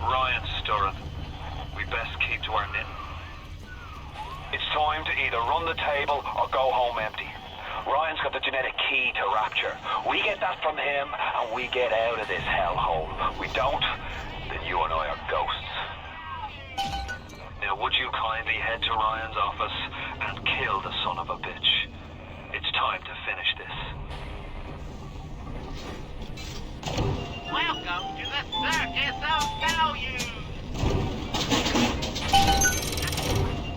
Ryan's stirring. We best keep to our knitting. It's time to either run the table or go home empty. Ryan's got the genetic key to Rapture. We get that from him, and we get out of this hellhole. We don't, then you and I are ghosts. Now, would you kindly head to Ryan's office and kill the son of a bitch? It's time to finish this. Welcome to the Circus of Value!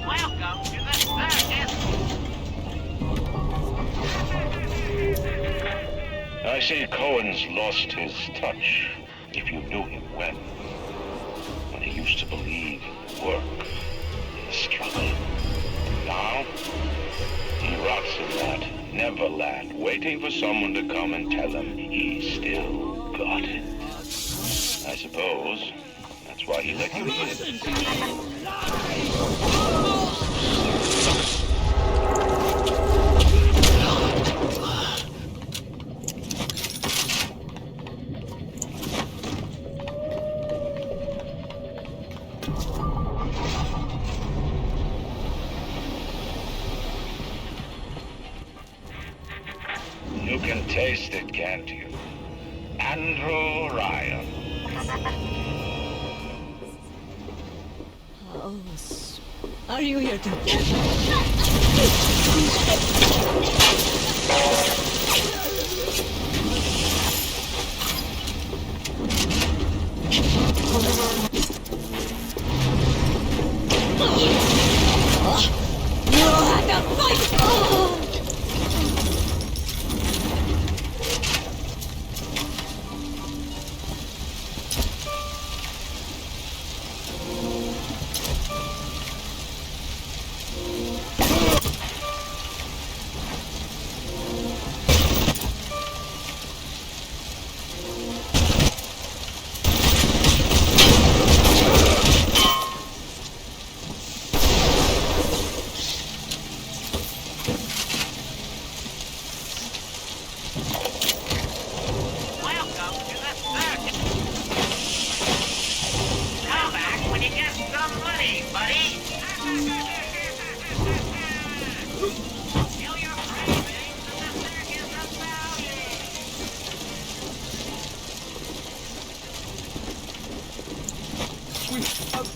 Welcome to the circus! I see Cohen's lost his touch, if you knew him well. When he used to believe in work, in the struggle. Now, he rots in that Neverland, waiting for someone to come and tell him he's still got it. I suppose that's why he let you in. You can taste it, can't you? Andrew Ryan. Oh, are you here to... You had to fight!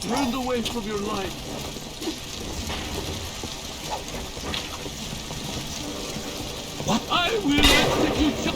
Turned away from your life. What? I will execute you.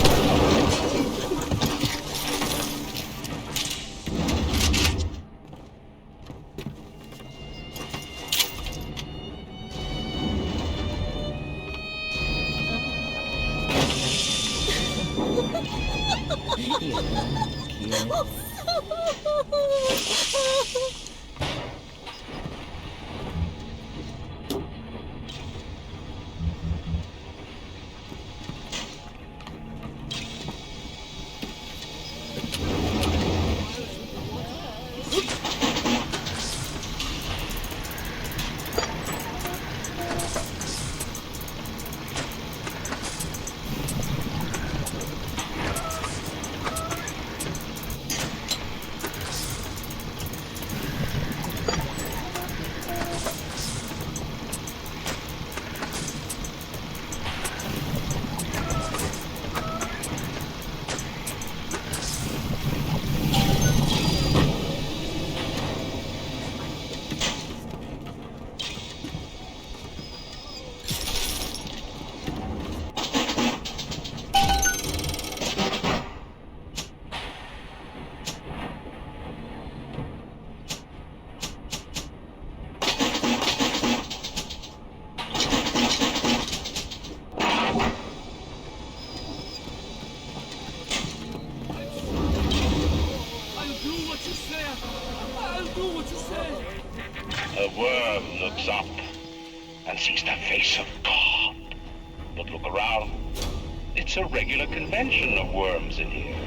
The worm looks up and sees the face of God. But look around. It's a regular convention of worms in here.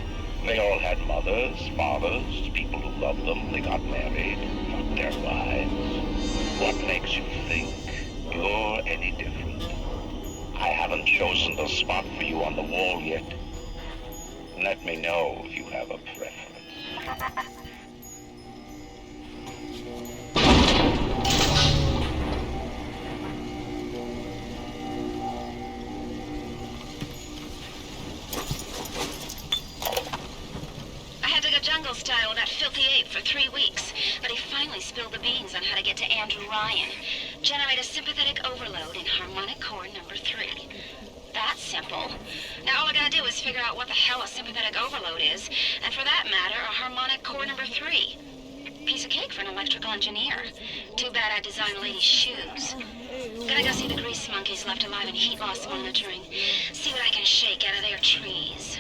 They all had mothers, fathers, people who loved them. They got married, fucked their wives. What makes you think you're any different? I haven't chosen the spot for you on the wall yet. Let me know if you have a preference. 3 weeks, but he finally spilled the beans on how to get to Andrew Ryan. Generate a sympathetic overload in harmonic core number 3. That's simple. Now all I gotta do is figure out what the hell a sympathetic overload is, and for that matter, a harmonic core number 3. Piece of cake for an electrical engineer. Too bad I designed ladies' shoes. Gonna go see the grease monkeys left alive in heat loss monitoring. See what I can shake out of their trees.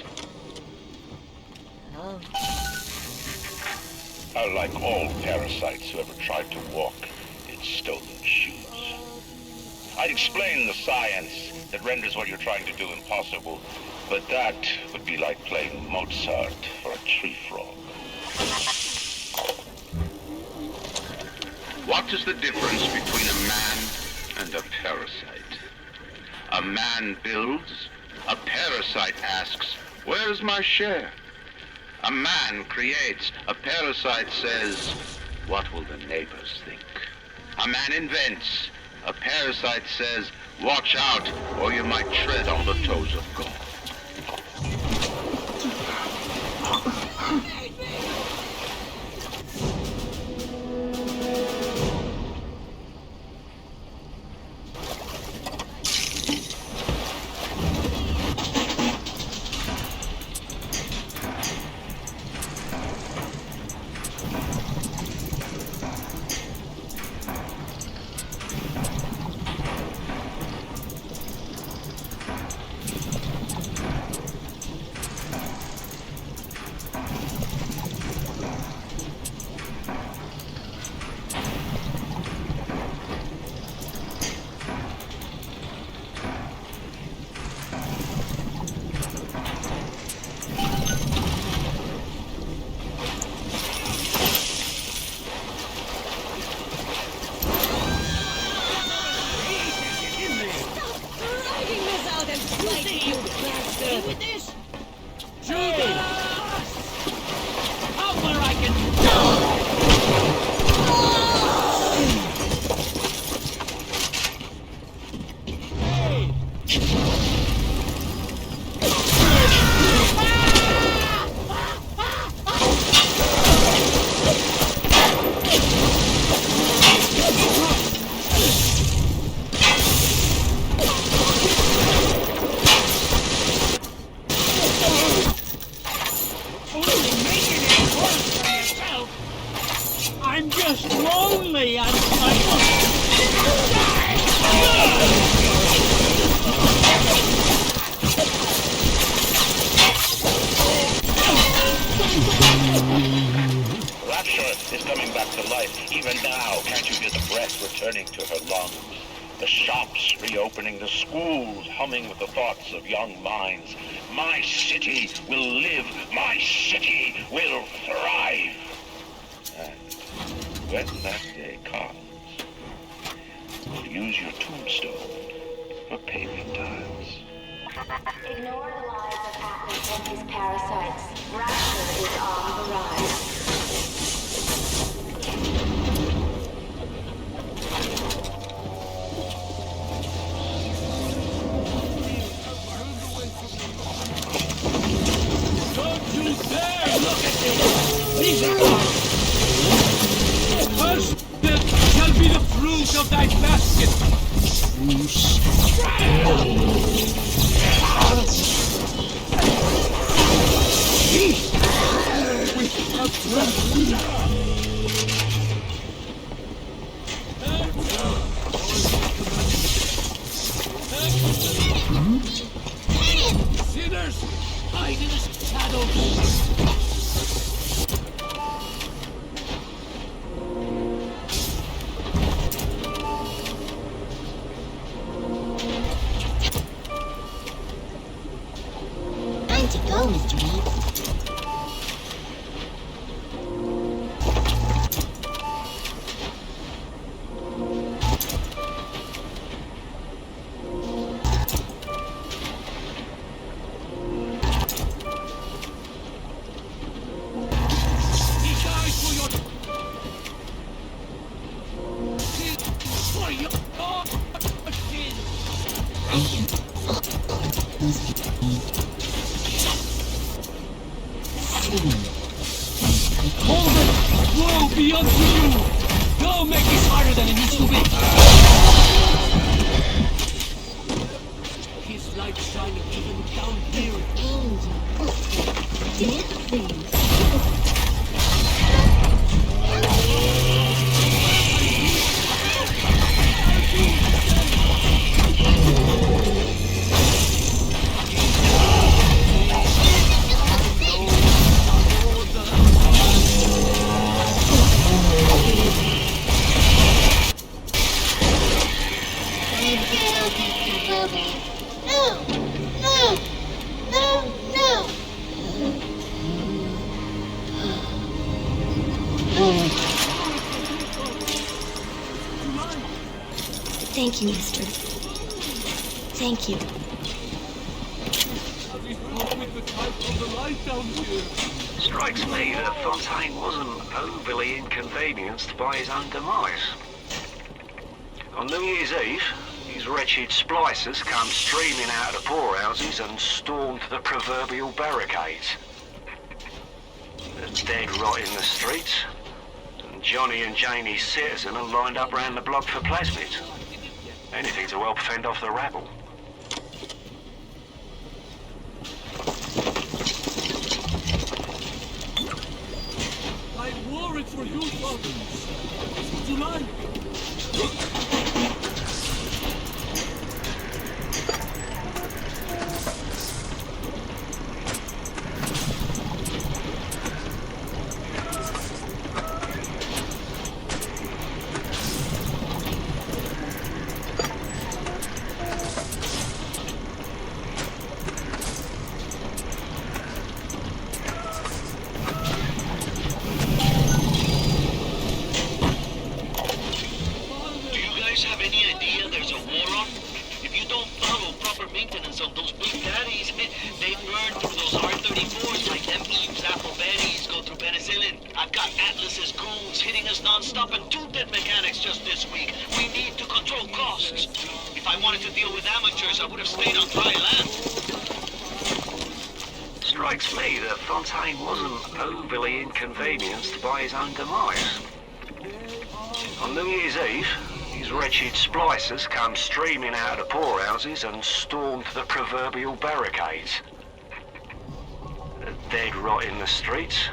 Oh. Like all parasites who ever tried to walk in stolen shoes. I'd explain the science that renders what you're trying to do impossible, but that would be like playing Mozart for a tree frog. What is the difference between a man and a parasite? A man builds, a parasite asks, where's my share? A man creates, a parasite says, what will the neighbors think? A man invents, a parasite says, watch out, or you might tread on the toes of God. With this? Judy! Out where I can... I'm just lonely. Rapture is coming back to life. Even now, can't you hear the breath returning to her lungs? The shops reopening, the schools humming with the thoughts of young minds. My city will live. My city will thrive. And when that day comes, we'll use your tombstone for paving tiles. Ignore the lies of athletes and his parasites. Rapture is on the rise. Don't you dare look at me! These are cursed that shall be the fruit of thy basket! Sinners, hide in the shadows! be up to you! Don't make this harder than it needs to be! His light shining even down here. Thank you, mister. Thank you. Strikes me that Fontaine wasn't overly inconvenienced by his own demise. On New Year's Eve, these wretched splicers come streaming out of the poorhouses and stormed the proverbial barricades. They're dead rot in the streets, and Johnny and Janie Citizen are lined up round the block for plasmids. Anything to help fend off the rabble. I wore it for you, Thomas. Would you like? Strikes me that Fontaine wasn't overly inconvenienced by his own demise. On New Year's Eve, these wretched splicers come streaming out of the poorhouses and stormed the proverbial barricades. They're dead rot in the streets,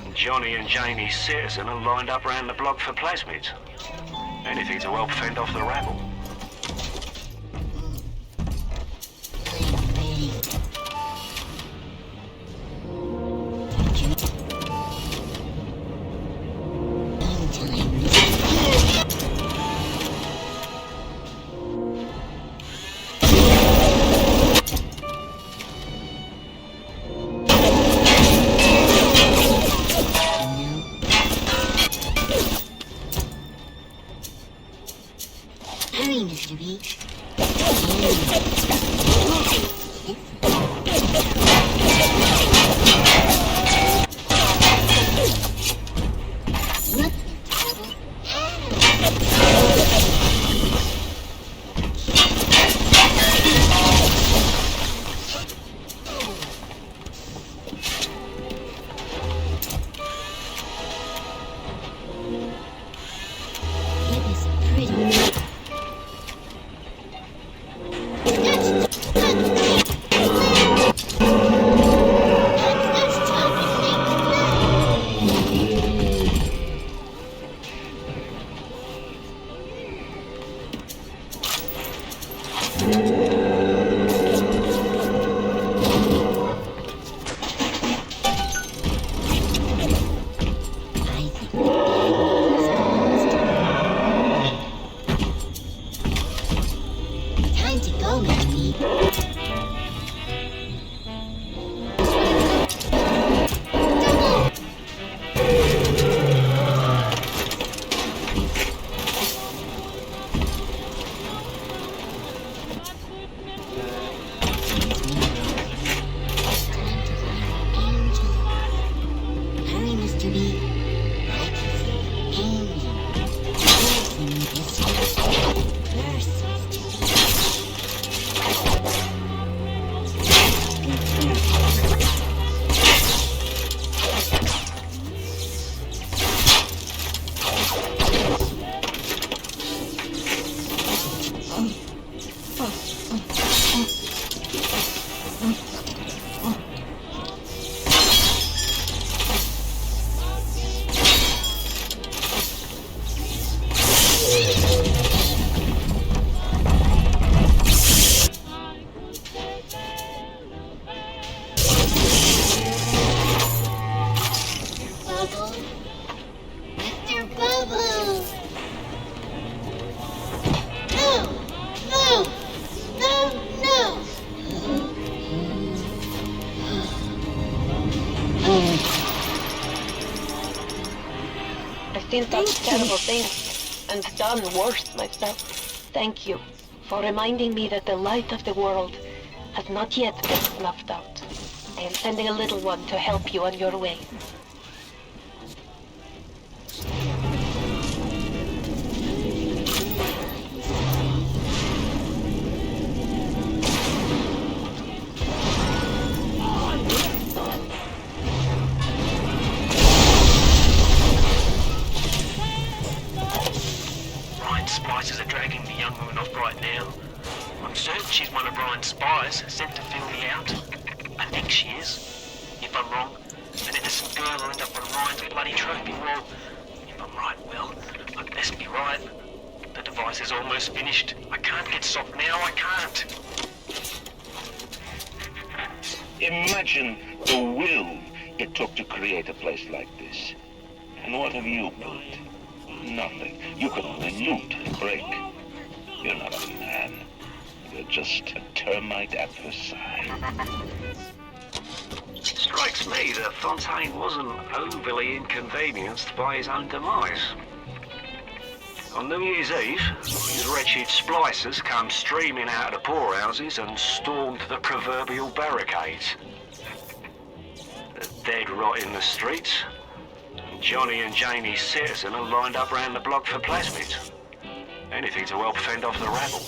and Johnny and Janie Citizen are lined up round the block for plasmids. Anything to help fend off the rabble. Hurry, Mr. Beach. It was pretty. That's seen such terrible things, and done worse myself. Thank you for reminding me that the light of the world has not yet been snuffed out. I am sending a little one to help you on your way. Splicers are dragging the young woman off right now. I'm certain she's one of Ryan's spies, sent to fill me out. I think she is. If I'm wrong, an innocent girl will end up on Ryan's bloody trophy wall. If I'm right, well, I'd best be right. The device is almost finished. I can't get soft now, I can't. Imagine the will it took to create a place like this. And what have you built? Nothing. You can only loot and break. You're not a man. You're just a termite at the side. Strikes me that Fontaine wasn't overly inconvenienced by his own demise. On New Year's Eve, his wretched splicers come streaming out of the poorhouses and stormed the proverbial barricades. The dead rot in the streets. Johnny and Jamie Citizen are lined up round the block for plasmids. Anything to help fend off the rabble.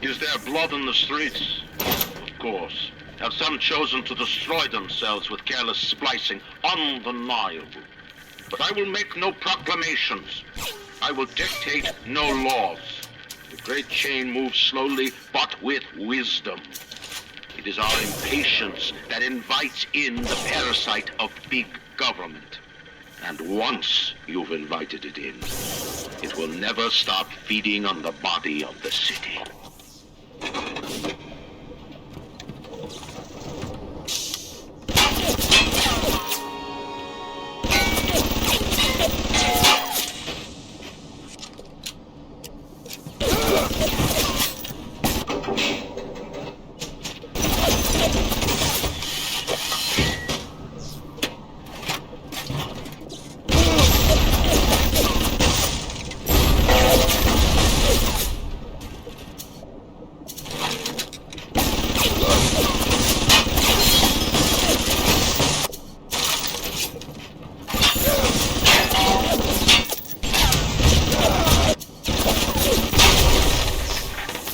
Is there blood in the streets? Of course. Have some chosen to destroy themselves with careless splicing? Undeniable. But I will make no proclamations. I will dictate no laws. The great chain moves slowly, but with wisdom. It is our impatience that invites in the parasite of big government. And once you've invited it in, it will never stop feeding on the body of the city.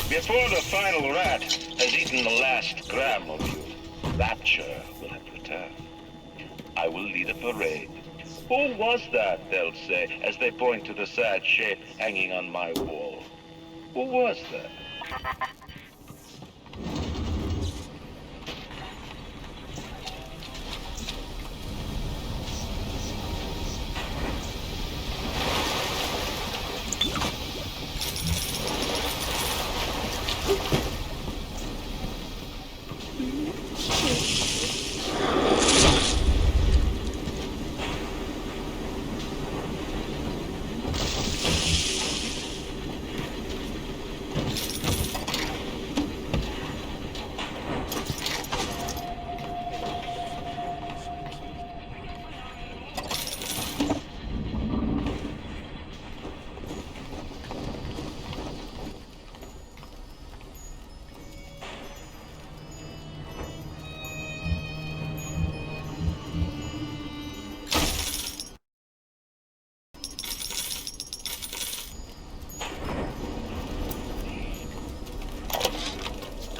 Before the final rat has eaten the last gram of you, Rapture will have returned. I will lead a parade, Who was that, they'll say, as they point to the sad shape hanging on my wall? Who was that?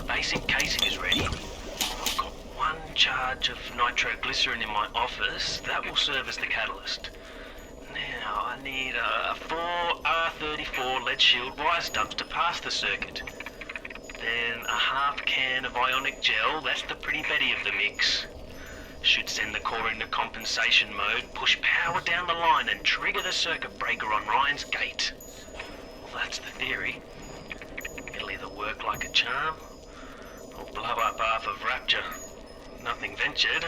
Basic casing is ready. I've got one charge of nitroglycerin in my office. That will serve as the catalyst. Now, I need a 4R34 lead shield wire stubs to pass the circuit. Then a half can of ionic gel, that's the pretty Betty of the mix. Should send the core into compensation mode, push power down the line and trigger the circuit breaker on Ryan's gate. Well, that's the theory. It'll either work like a charm, or blow up half of Rapture. Nothing ventured.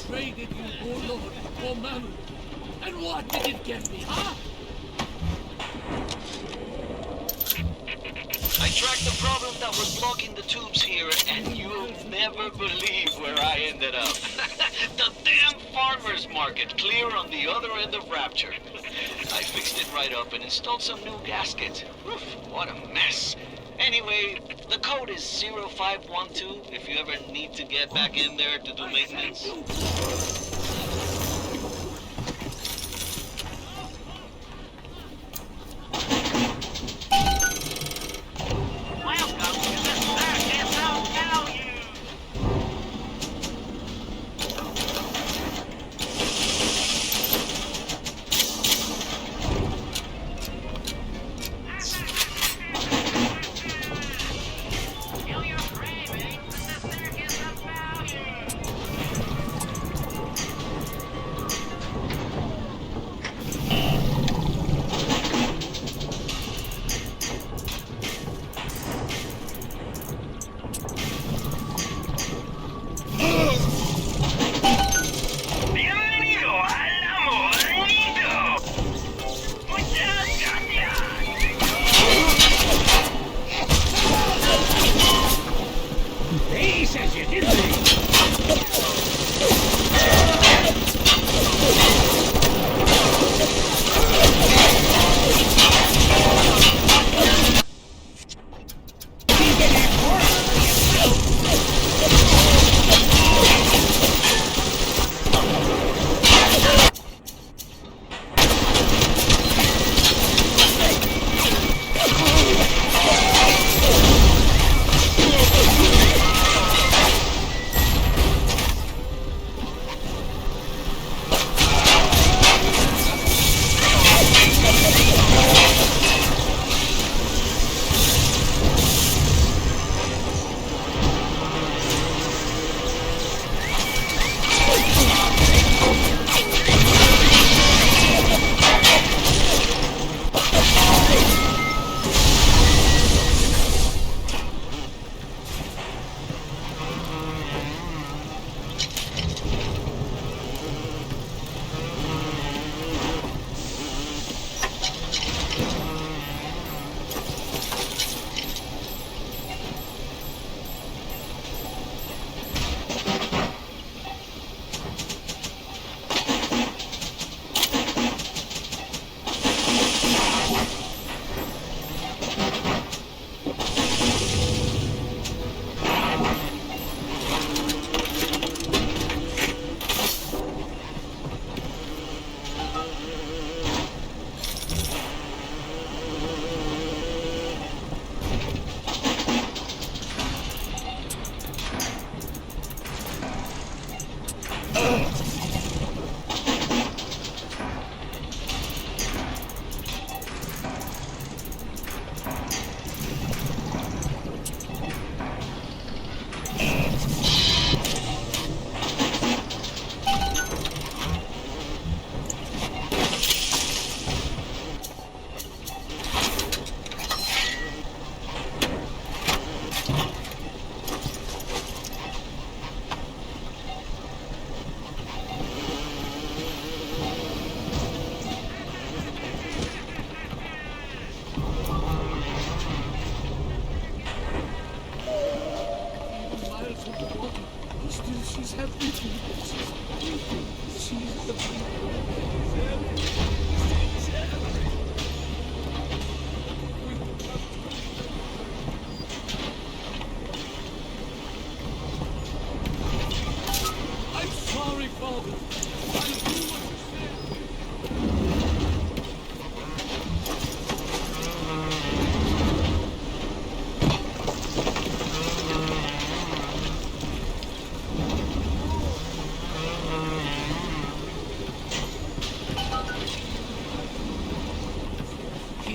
Traded you, oh Lord, oh Mammon. And what did it get me, huh? I tracked the problem that was blocking the tubes here, and you'll never believe where I ended up. The damn farmer's market, clear on the other end of Rapture. I fixed it right up and installed some new gaskets. Oof, what a mess. Anyway, the code is 0512 if you ever need to get back in there to do maintenance. Welcome to the circus of value. Feel your cravings in the circus of value.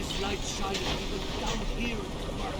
this light shining even down here in the murk.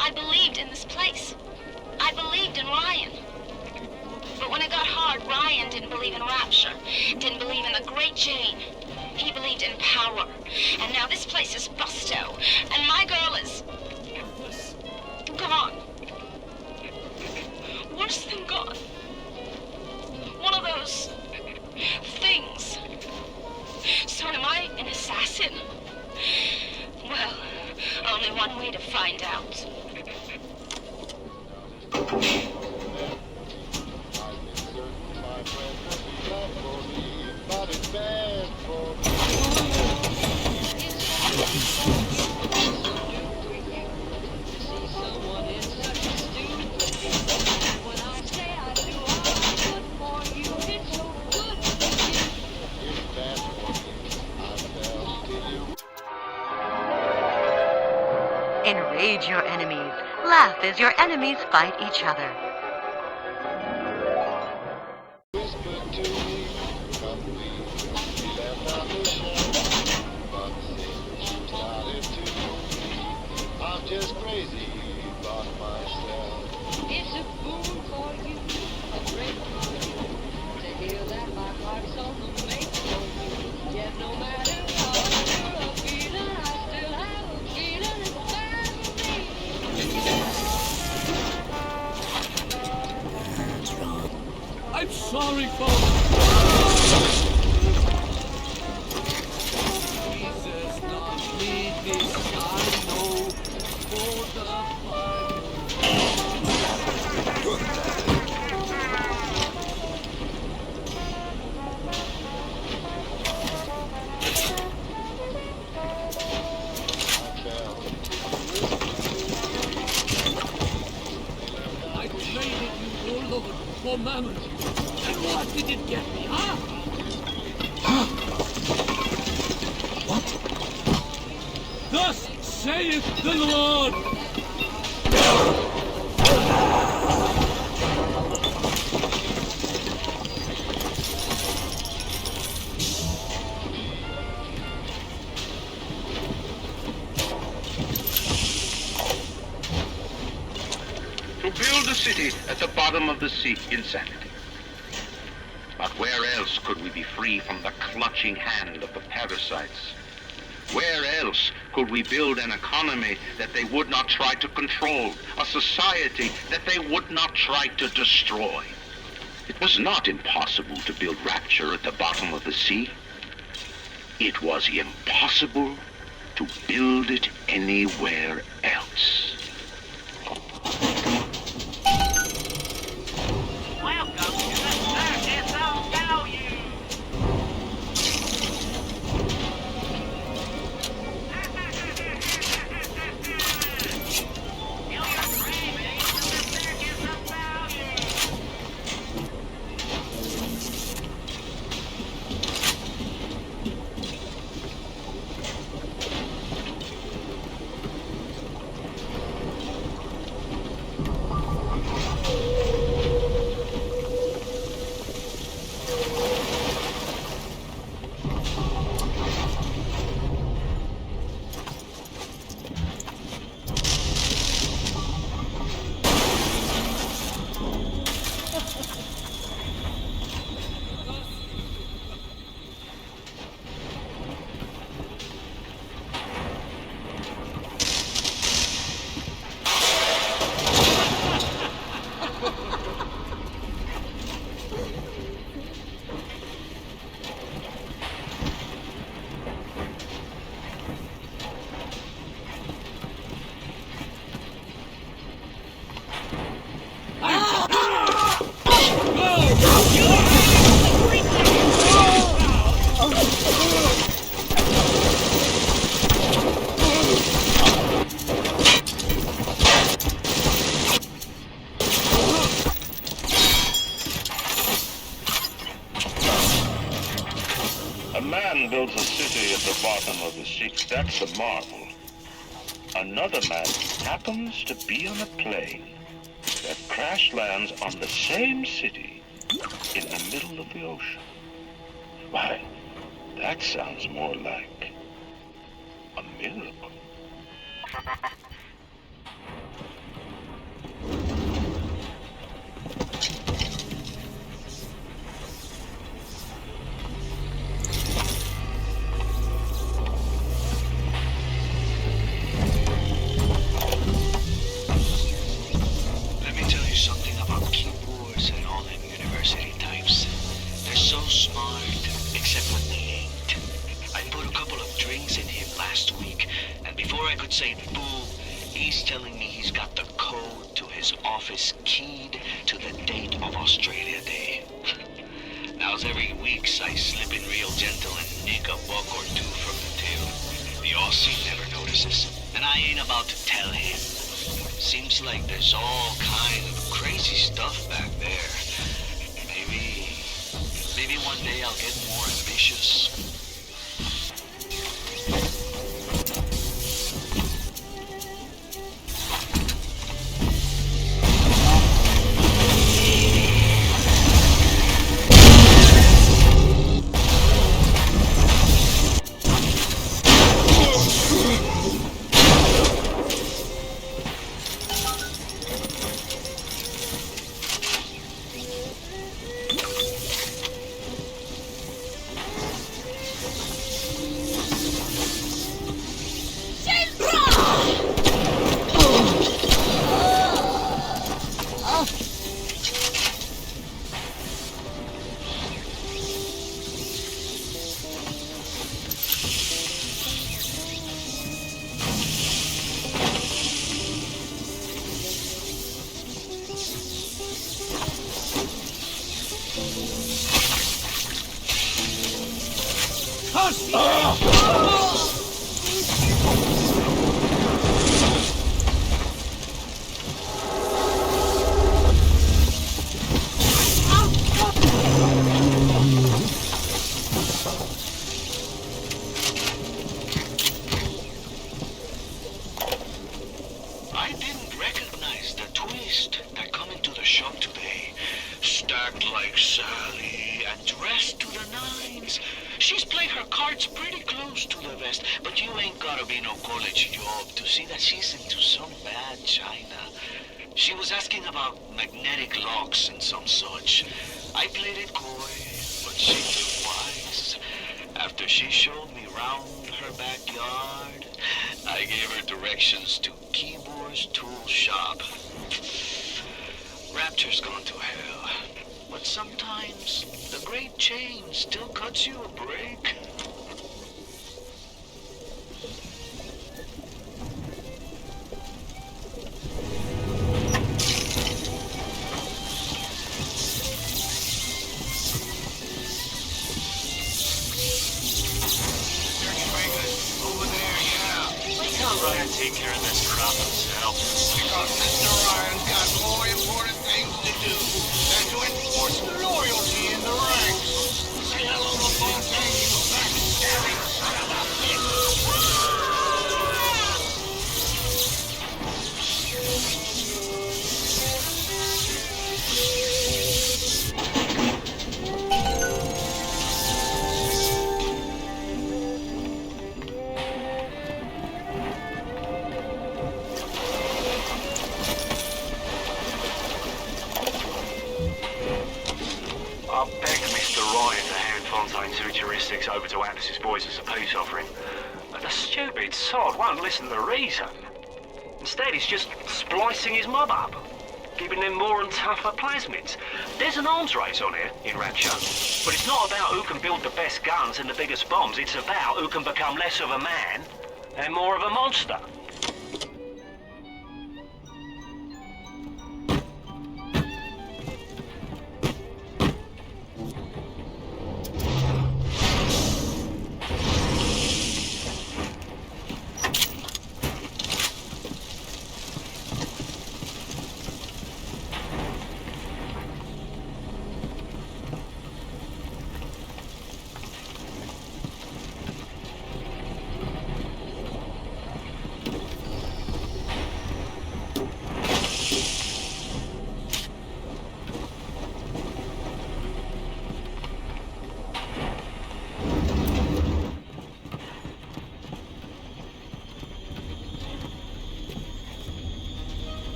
I believed in this place. I believed in Ryan. But when it got hard, Ryan didn't believe in Rapture. Didn't believe in the Great Jane. He believed in power. And now this place is busto. And my girl is... gone. Worse than gone. One of those... things. So am I an assassin? Well, only one way to find out. Enrage your enemies. Laugh as your enemies fight each other. I'm just crazy about myself. It's a fool for you, a great for you, to hear that my heart's on the make for you. Yet no matter what you're feeling, I still have a feeling it's bad for me. I'm sorry, folks. Jesus, not me this time, no, for the final. I traded you all over for mammon. And what did it get me, huh? What? Thus saith the Lord! To build a city at the bottom of the sea, insanity. But where else could we be free from the clutching hand of the parasites? Where else could we build an economy that they would not try to control, a society that they would not try to destroy? It was not impossible to build Rapture at the bottom of the sea. It was impossible to build it anywhere else. Welcome to the Circus of Value! See, that's a marvel. Another man happens to be on a plane that crash lands on the same city in the middle of the ocean. Why, that sounds more like a miracle. Let me tell you something about keyboards and all them university types. They're so smart, except when they ain't. I put a couple of drinks in him last week, and before I could say boo, he's telling me he's got the code to his office keyed to the date of Australia Day. Now's every weeks I slip in real gentle and nick a buck or two from the till. The Aussie never notices, and I ain't about to tell him. Seems like there's all kind of crazy stuff back there. Maybe one day I'll get more ambitious. I didn't recognize the twist that come into the shop today. Stacked like Sally and dressed to the nines. She's played her cards pretty close to the vest, but you ain't gotta be no college job to see that she's into some bad china. She was asking about magnetic locks and some such. I played it coy, but she took wise. After she showed me round her backyard, I gave her directions to Keyboard's tool shop. Rapture's gone to hell, but sometimes the great change still cuts you a break. Ryan take care of this crop himself. Because Mr. Ryan's got more important things to do than to enforce loyalty in the ranks. Say hello to Fontaine, you backstabbing son of a I begged Mr. Ryan to hand Fontaine's heuristics over to Atlas's boys as a peace offering. But the stupid sod won't listen to the reason. Instead, he's just splicing his mob up, giving them more and tougher plasmids. There's an arms race on here in Rapture, but it's not about who can build the best guns and the biggest bombs. It's about who can become less of a man and more of a monster.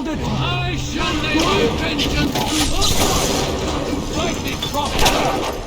it! I shall lay my vengeance to rightly profit!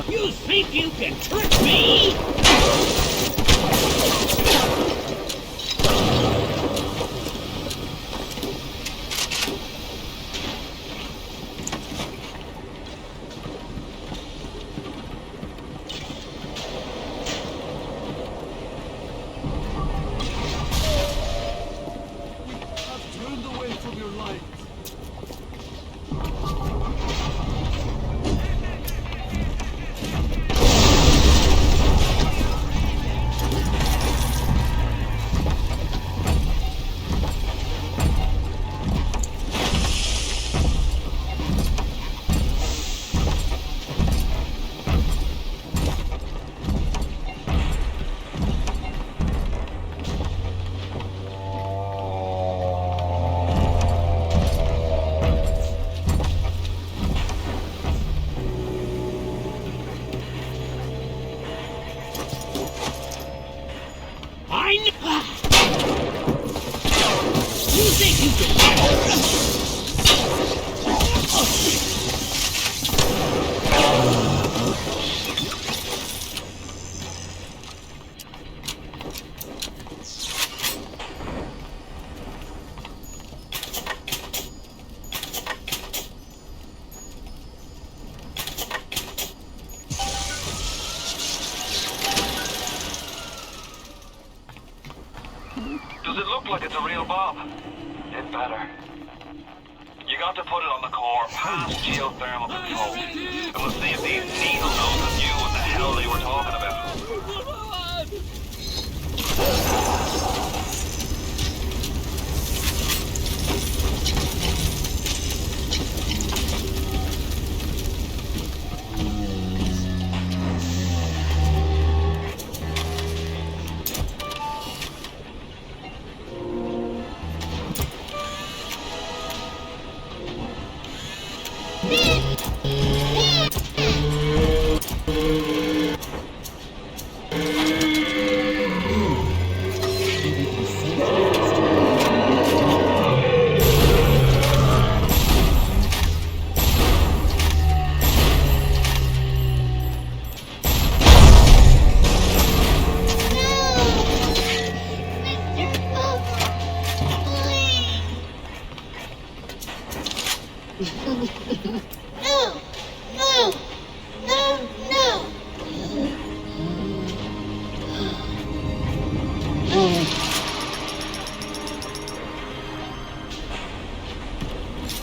You think you can trick me? I've turned away from your light. Does it look like it's a real bomb? It better. You got to put it on the core past geothermal control. And we'll see if these needle noses knew what the hell they were talking about.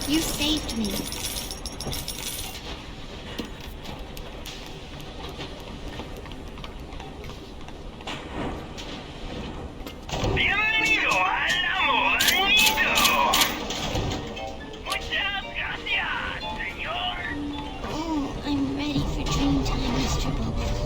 You saved me. Bienvenido al Amoranito. Muchas gracias, señor. Oh, I'm ready for dream time, Mr. Bubbles.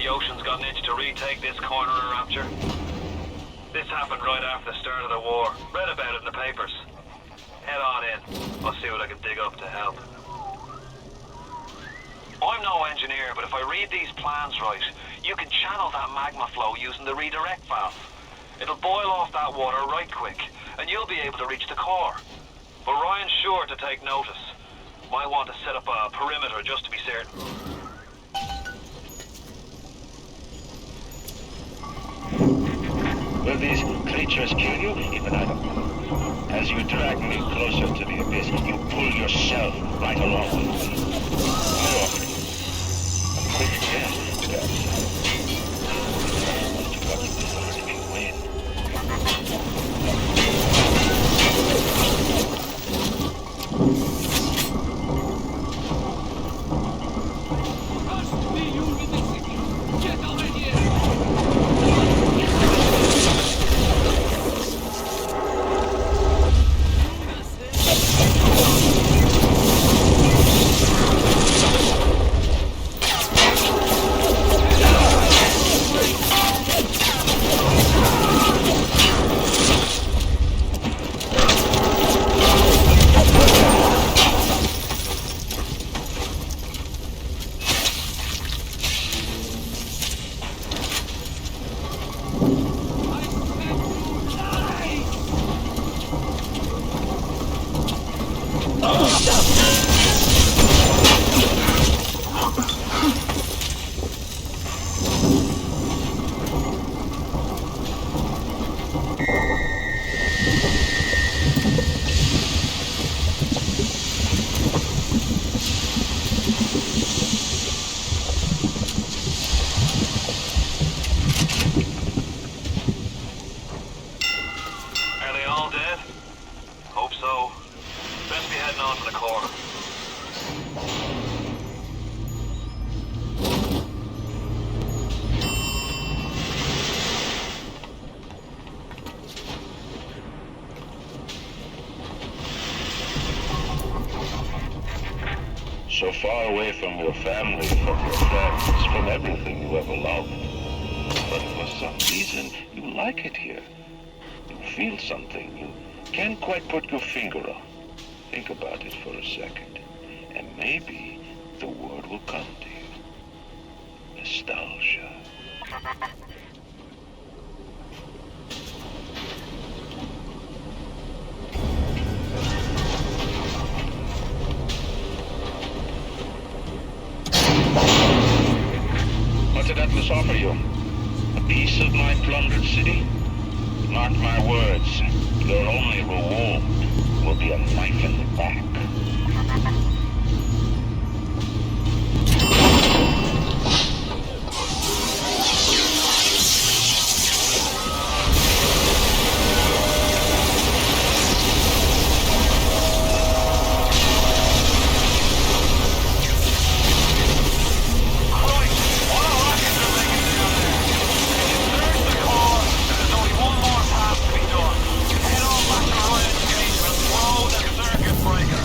the Ocean's got an itch to retake this corner of Rapture. This happened right after the start of the war. Read about it in the papers. Head on in. I'll see what I can dig up to help. I'm no engineer, but if I read these plans right, you can channel that magma flow using the redirect valve. It'll boil off that water right quick, and you'll be able to reach the core. But Ryan's sure to take notice. Might want to set up a perimeter just to be certain. Will these creatures kill you? Even I don't know. As you drag me closer to the abyss, you pull yourself right along with me. I offer you a quick death, perhaps. But you deserve if you win. Trust me, you in the city. Get over here. So far away from your family, from your friends, from everything you ever loved. But for some reason, you like it here. You feel something you can't quite put your finger on. Think about it for a second, and maybe the word will come to you. Nostalgia. What did Atlas offer you? A piece of my plundered city? Mark my words, your only reward will be a knife in the back. Head on back to Ryan's Gate and throw the circuit breaker.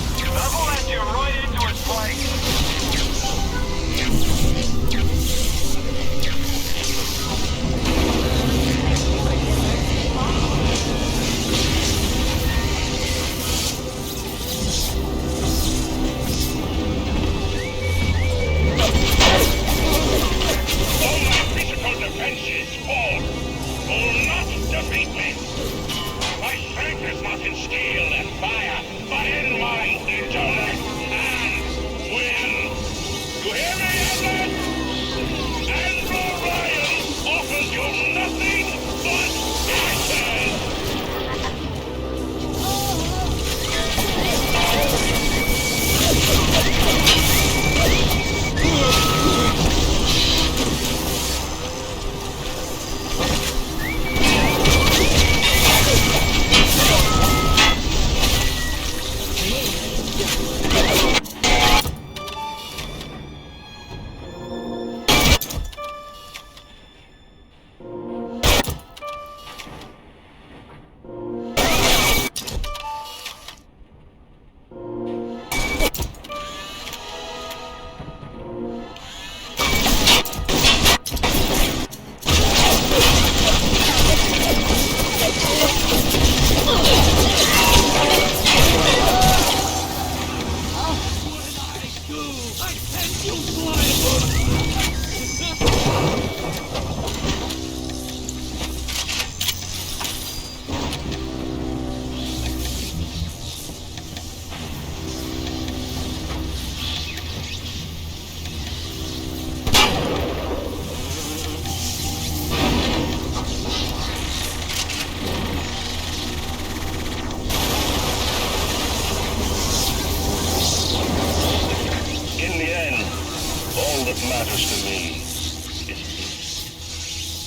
matters to me is me.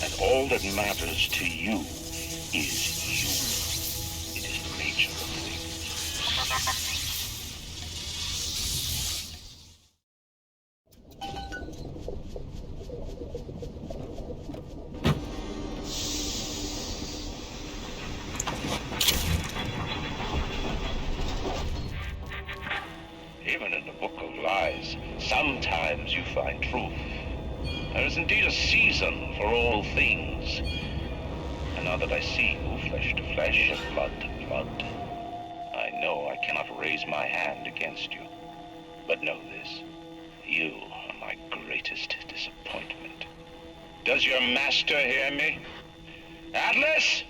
And all that matters to you is you. It is the nature of things. Even in the Book of Lies, sometimes you find truth. There is indeed a season for all things. And now that I see you, flesh to flesh and blood to blood, I know I cannot raise my hand against you. But know this, you are my greatest disappointment. Does your master hear me? Atlas,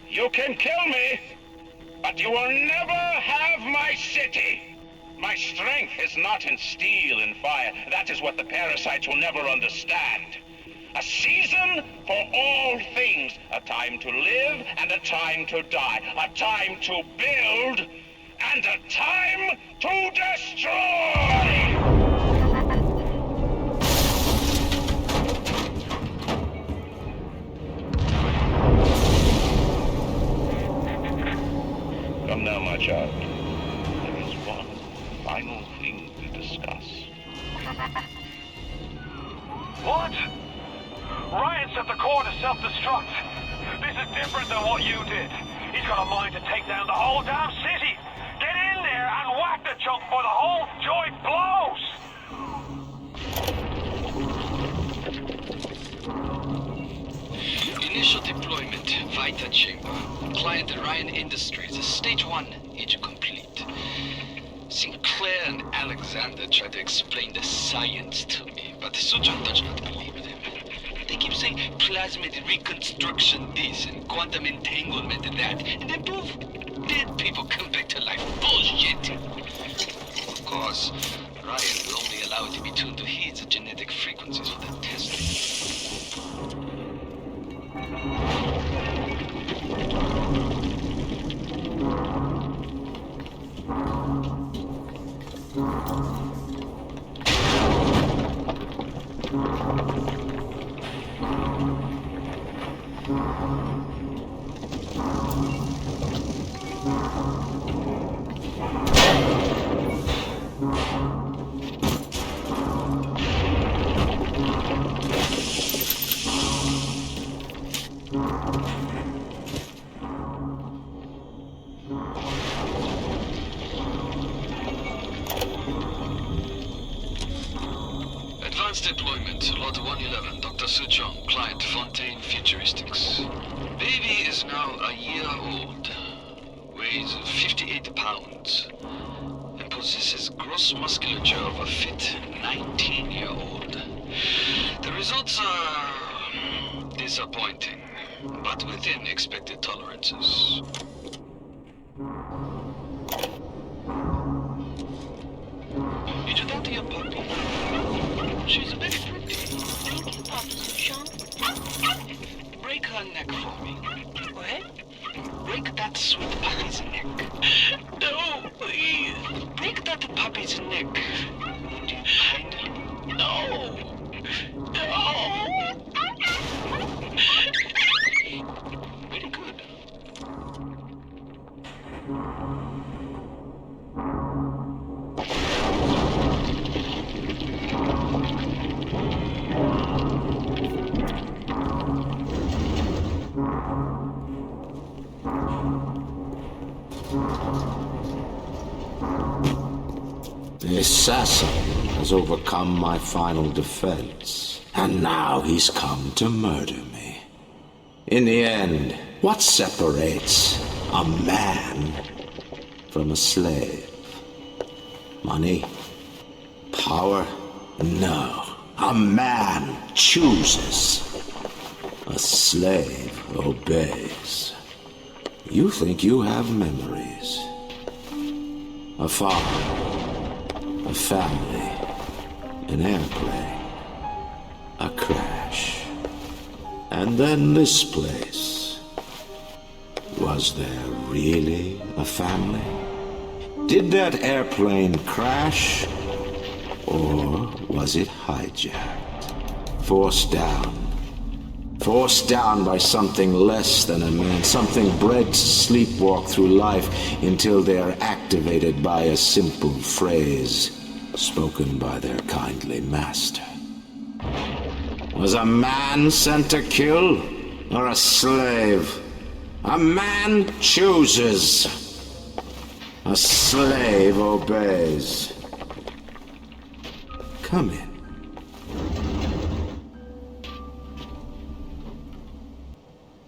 you can kill me, but you will never have my city. My strength is not in steel and fire. That is what the parasites will never understand. A season for all things. A time to live and a time to die. A time to build and a time to destroy! Come now, my child. There is one final thing to discuss. What? Ryan set the core to self-destruct. This is different than what you did. He's got a mind to take down the whole damn city. Get in there and whack the chunk for the whole joint blows. Initial deployment, Vita Chamber. Client Ryan Industries, Stage 1, age complete. Sinclair and Alexander tried to explain the science to me, but Sujan does not believe them. They keep saying plasmid reconstruction this and quantum entanglement that, and then poof, dead people come back to life. Bullshit! Of course, Ryan will only allow it to be tuned to his genetic frequencies for the testing. Advanced deployment, Lot 111, Dr. Suchong, client Fontaine Futuristics. Baby is now a year old, weighs 58 pounds, and possesses gross musculature of a fit 19-year-old. The results are disappointing, but within expected tolerances. Did you talk to your puppy? She's very pretty. Thank you, Papa Suchong. Break her neck for me. What? Break that sweet puppy's neck. No, please. Break that puppy's neck. Would you kindly? No. No. Very good. The assassin has overcome my final defense, and now he's come to murder me. In the end, what separates a man from a slave? Money? Power? No. A man chooses. A slave obeys. You think you have memories. A father. A family, an airplane, a crash, and then this place. Was there really a family? Did that airplane crash, or was was it hijacked? Forced down. Forced down by something less than a man, something bred to sleepwalk through life until they are activated by a simple phrase spoken by their kindly master. Was a man sent to kill, or a slave? A man chooses. A slave obeys. Come in.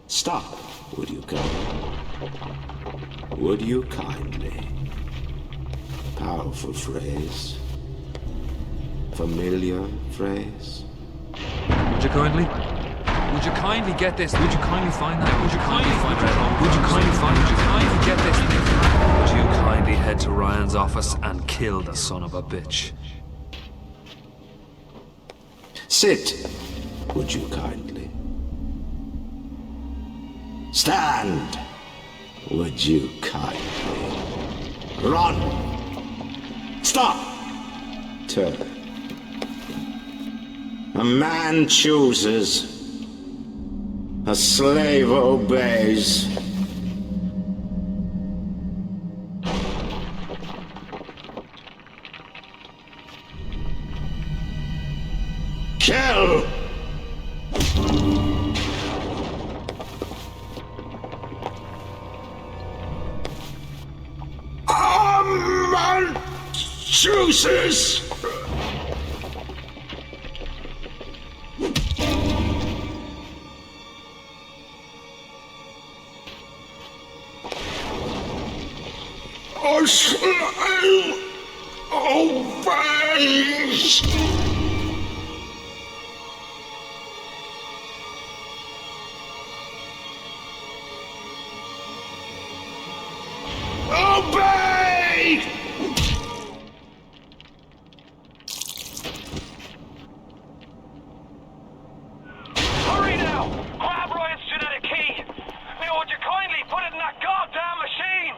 Stop, would you kindly? Would you kindly? Powerful phrase. Familiar phrase. Would you kindly? Would you kindly get this? Would you kindly find that? Would you kindly find that? Would you kindly find? Would you kindly get this? Would you kindly head to Ryan's office and kill the son of a bitch? Sit, would you kindly? Stand, would you kindly? Run! Stop! Turn. A man chooses. A slave obeys. Kill! A man chooses! A slave obeys! Obey! Hurry now! Grab Ryan's genetic key! Now would you kindly put it in that goddamn machine?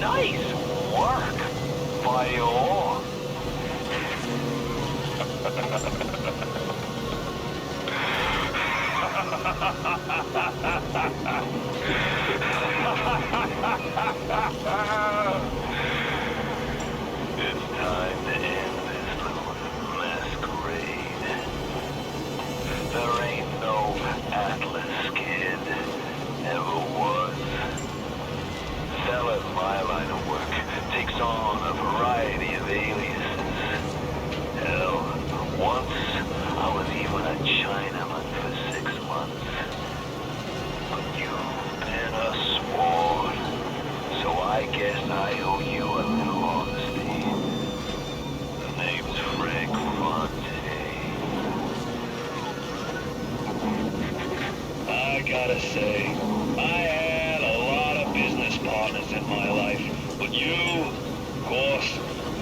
Nice work by you all. It's time to end this little masquerade. There ain't no Atlas kid, never was. Selling my line of work takes on a variety of aliases. Hell, once I was even a Chinaman for 6 months. But you've been a sport, so I guess I owe you a little honesty. The name's Frank Fontaine. I gotta say, I had a lot of business partners in my life, but you, of course, the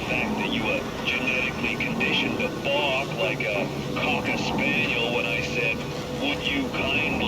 fact that you were genetically conditioned to bark like a cocker spaniel when I said, would you kindly